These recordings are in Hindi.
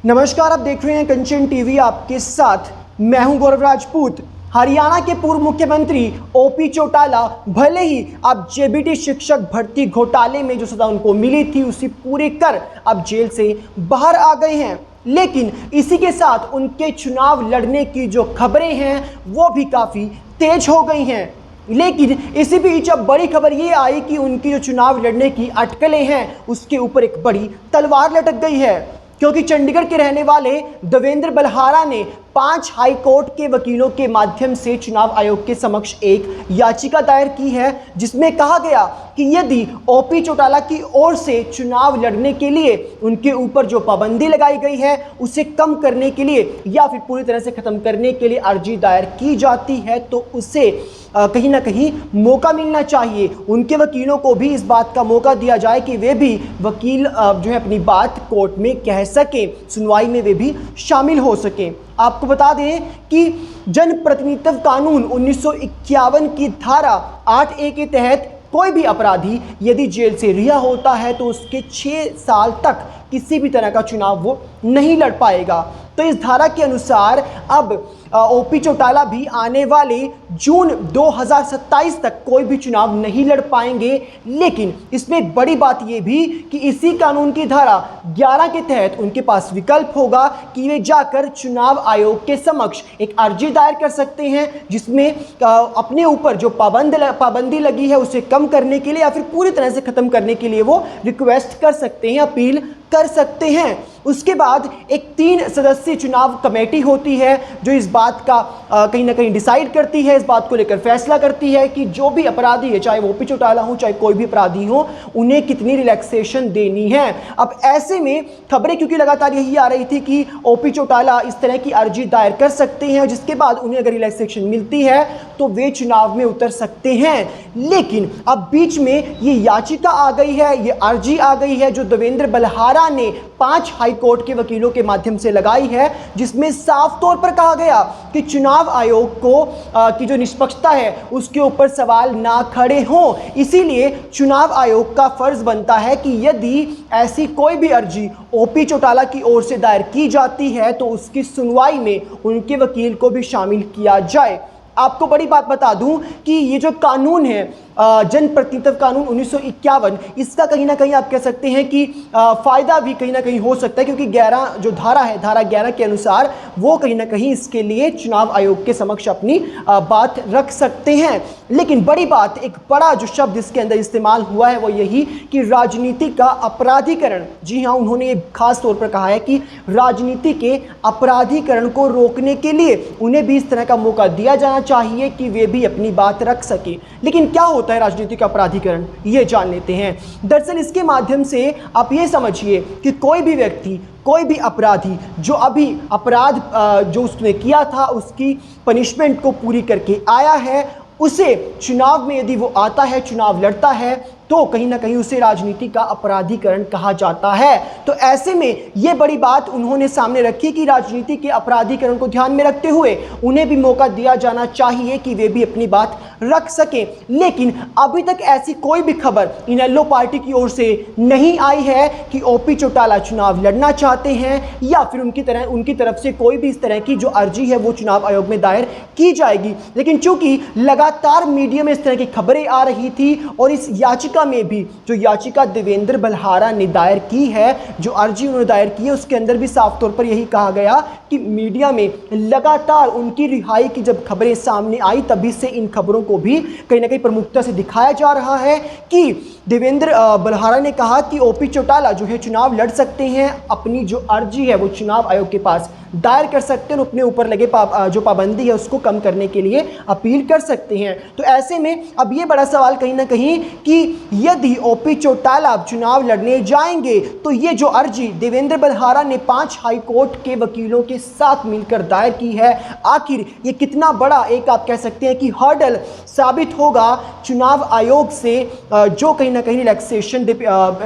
नमस्कार, आप देख रहे हैं कंचन टीवी। आपके साथ मैं हूं गौरव राजपूत। हरियाणा के पूर्व मुख्यमंत्री ओपी चौटाला भले ही अब जेबीटी शिक्षक भर्ती घोटाले में जो सजा उनको मिली थी उसी पूरी कर अब जेल से बाहर आ गए हैं, लेकिन इसी के साथ उनके चुनाव लड़ने की जो खबरें हैं वो भी काफ़ी तेज हो गई हैं। लेकिन इसी बीच अब बड़ी खबर ये आई कि उनकी जो चुनाव लड़ने की अटकलें हैं उसके ऊपर एक बड़ी तलवार लटक गई है, क्योंकि चंडीगढ़ के रहने वाले देवेंद्र बलहारा ने 5 हाई कोर्ट के वकीलों के माध्यम से चुनाव आयोग के समक्ष एक याचिका दायर की है, जिसमें कहा गया कि यदि ओपी चौटाला की ओर से चुनाव लड़ने के लिए उनके ऊपर जो पाबंदी लगाई गई है उसे कम करने के लिए या फिर पूरी तरह से खत्म करने के लिए अर्जी दायर की जाती है तो उसे कहीं ना कहीं मौका मिलना चाहिए। उनके वकीलों को भी इस बात का मौका दिया जाए कि वे भी वकील जो है अपनी बात कोर्ट में कह सकें, सुनवाई में वे भी शामिल हो सकें। आपको बता दें कि जनप्रतिनिधित्व कानून 1951 की धारा 8A के तहत कोई भी अपराधी यदि जेल से रिहा होता है तो उसके 6 साल तक किसी भी तरह का चुनाव वो नहीं लड़ पाएगा। तो इस धारा के अनुसार अब ओपी चौटाला भी आने वाले जून 2027 तक कोई भी चुनाव नहीं लड़ पाएंगे। लेकिन इसमें एक बड़ी बात यह भी कि इसी कानून की धारा 11 के तहत उनके पास विकल्प होगा कि वे जाकर चुनाव आयोग के समक्ष एक अर्जी दायर कर सकते हैं, जिसमें अपने ऊपर जो पाबंदी लगी है उसे कम करने के लिए या फिर पूरी तरह से खत्म करने के लिए वो रिक्वेस्ट कर सकते हैं, अपील कर सकते हैं। उसके बाद एक 3 सदस्यीय चुनाव कमेटी होती है जो इस बात का कहीं ना कहीं डिसाइड करती है, इस बात को लेकर फैसला करती है कि जो भी अपराधी है, चाहे वो ओपी चौटाला हो चाहे कोई भी अपराधी हो, उन्हें कितनी रिलैक्सेशन देनी है। अब ऐसे में खबरें क्योंकि लगातार यही आ रही थी कि ओपी चौटाला इस तरह की अर्जी दायर कर सकते हैं, जिसके बाद उन्हें अगर रिलैक्सेशन मिलती है तो वे चुनाव में उतर सकते हैं। लेकिन अब बीच में ये याचिका आ गई है, ये अर्जी आ गई है जो देवेंद्र बलहारा ने 5 हाई कोर्ट के वकीलों के माध्यम से लगाई है, जिसमें साफ तौर पर कहा गया कि चुनाव आयोग को की जो निष्पक्षता है उसके ऊपर सवाल ना खड़े हों। इसीलिए चुनाव आयोग का फर्ज बनता है कि यदि ऐसी कोई भी अर्जी ओपी चौटाला की ओर से दायर की जाती है तो उसकी सुनवाई में उनके वकील को भी शामिल किया जाए। आपको बड़ी बात बता दूं कि ये जो कानून है जनप्रतिनिधित्व कानून 1951, इसका कहीं ना कहीं आप कह सकते हैं कि फ़ायदा भी कहीं ना कहीं हो सकता है, क्योंकि 11 जो धारा है, धारा 11 के अनुसार वो कहीं ना कहीं इसके लिए चुनाव आयोग के समक्ष अपनी बात रख सकते हैं। लेकिन बड़ी बात, एक बड़ा जो शब्द इसके अंदर इस्तेमाल हुआ है वो यही कि राजनीति का अपराधीकरण। जी हाँ, उन्होंने ये खास तौर पर कहा है कि राजनीति के अपराधीकरण को रोकने के लिए उन्हें भी इस तरह का मौका दिया जाना चाहिए कि वे भी अपनी बात रख सके। लेकिन क्या होता है राजनीतिक अपराधीकरण, ये जान लेते हैं। दरअसल इसके माध्यम से आप ये समझिए कि कोई भी व्यक्ति, कोई भी अपराधी जो अभी अपराध जो उसने किया था उसकी पनिशमेंट को पूरी करके आया है, उसे चुनाव में यदि वो आता है, चुनाव लड़ता है, तो कहीं ना कहीं उसे राजनीति का अपराधीकरण कहा जाता है। तो ऐसे में ये बड़ी बात उन्होंने सामने रखी कि राजनीति के अपराधीकरण को ध्यान में रखते हुए उन्हें भी मौका दिया जाना चाहिए कि वे भी अपनी बात रख सकें। लेकिन अभी तक ऐसी कोई भी खबर इनेलो पार्टी की ओर से नहीं आई है कि ओपी चौटाला चुनाव लड़ना चाहते हैं या फिर उनकी तरफ से कोई भी इस तरह की जो अर्जी है वो चुनाव आयोग में दायर की जाएगी। लेकिन चूंकि लगातार मीडिया में इस तरह की खबरें आ रही थी और इस याचिका में भी, जो याचिका देवेंद्र बलहारा ने दायर की है, जो अर्जी उन्होंने दायर की है, उसके अंदर भी साफ तौर पर यही कहा गया कि मीडिया में लगातार उनकी रिहाई की जब खबरें सामने आई तभी से इन खबरों को भी कहीं ना कहीं प्रमुखता से दिखाया जा रहा है कि देवेंद्र बलहारा ने कहा कि ओपी चौटाला जो है चुनाव लड़ सकते हैं, अपनी जो अर्जी है वो चुनाव आयोग के पास दायर कर सकते हैं, अपने ऊपर लगे जो पाबंदी है उसको कम करने के लिए अपील कर सकते हैं। तो ऐसे में अब ये बड़ा सवाल कहीं ना कहीं कि यदि ओपी चौटाला चुनाव लड़ने जाएंगे तो ये जो अर्जी देवेंद्र बलहारा ने 5 हाई कोर्ट के वकीलों के साथ मिलकर दायर की है, आखिर ये कितना बड़ा एक आप कह सकते हैं कि हर्डल साबित होगा चुनाव आयोग से, जो कहीं ना कहीं रिलैक्सेशन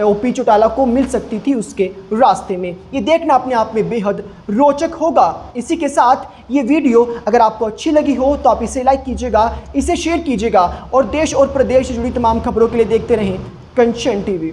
ओपी चौटाला को मिल सकती थी उसके रास्ते में। ये देखना अपने आप में बेहद रोचक होगा। इसी के साथ ये वीडियो अगर आपको अच्छी लगी हो तो आप इसे लाइक कीजिएगा, इसे शेयर कीजिएगा और देश और प्रदेश से जुड़ी तमाम खबरों के लिए देखते रहें कंचन टीवी।